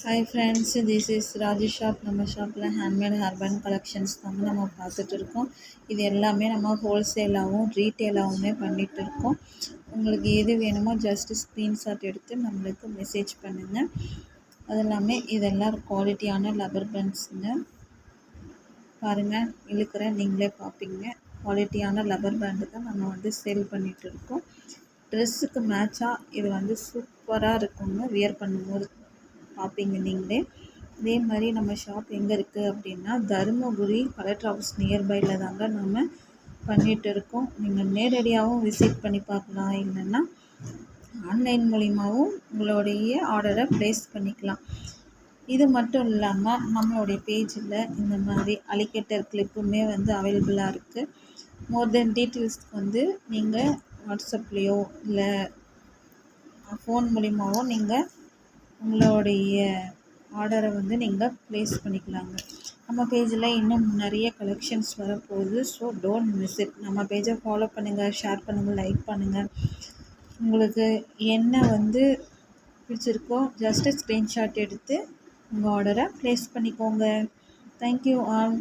Hi friends, this is Raji shop. நம்ம ஷாப்பில் handmade hairband collections தாங்க நம்ம பார்த்துட்டு இருக்கோம். இது எல்லாமே நம்ம ஹோல்சேலாகவும் ரீட்டெயிலாகவுமே பண்ணிகிட்டு இருக்கோம். உங்களுக்கு எது வேணுமோ ஜஸ்ட்டு ஸ்க்ரீன்ஷாட் எடுத்து நம்மளுக்கு மெசேஜ் பண்ணுங்கள். அது எல்லாமே இதெல்லாம் குவாலிட்டியான லப்பர் பேண்ட்ஸுங்க. பாருங்கள், இழுக்கிற நீங்களே பார்ப்பீங்க. குவாலிட்டியான லப்பர் பேண்டு தான் நம்ம சேல் பண்ணிகிட்டு இருக்கோம். ட்ரெஸ்ஸுக்கு மேட்சாக இது சூப்பராக இருக்குங்க. வியர் பண்ணும்போது பார்ப்பீங்க நீங்களே. இதே மாதிரி நம்ம ஷாப் எங்கே இருக்குது அப்படின்னா, தருமபுரி கலெக்டர் ஆஃபீஸ் நியர்பையில் தாங்க நம்ம பண்ணிகிட்டு இருக்கோம். நீங்கள் நேரடியாகவும் விசிட் பண்ணி பார்க்கலாம், இல்லைன்னா ஆன்லைன் மூலிமாவும் உங்களுடைய ஆர்டரை ப்ளேஸ் பண்ணிக்கலாம். இது மட்டும் இல்லாமல் நம்மளுடைய பேஜில் இந்த மாதிரி அலிகேட்டர் கிளிப்புமே அவைலபிளாக இருக்குது. மோர் தென் டீட்டெயில்ஸ்க்கு நீங்கள் வாட்ஸ்அப்லேயோ இல்லை ஃபோன் மூலிமாவோ நீங்கள் உங்களுடைய ஆர்டரை நீங்கள் ப்ளேஸ் பண்ணிக்கலாங்க. நம்ம பேஜில் இன்னும் நிறைய கலெக்ஷன்ஸ் வரப்போகுது. So don't miss it. நம்ம பேஜை ஃபாலோ பண்ணுங்கள், ஷேர் பண்ணுங்கள், லைக் பண்ணுங்கள். உங்களுக்கு என்ன பிடிச்சிருக்கோ ஜஸ்ட்டு ஸ்க்ரீன்ஷாட் எடுத்து உங்கள் ஆர்டரை ப்ளேஸ் பண்ணிக்கோங்க. Thank you all.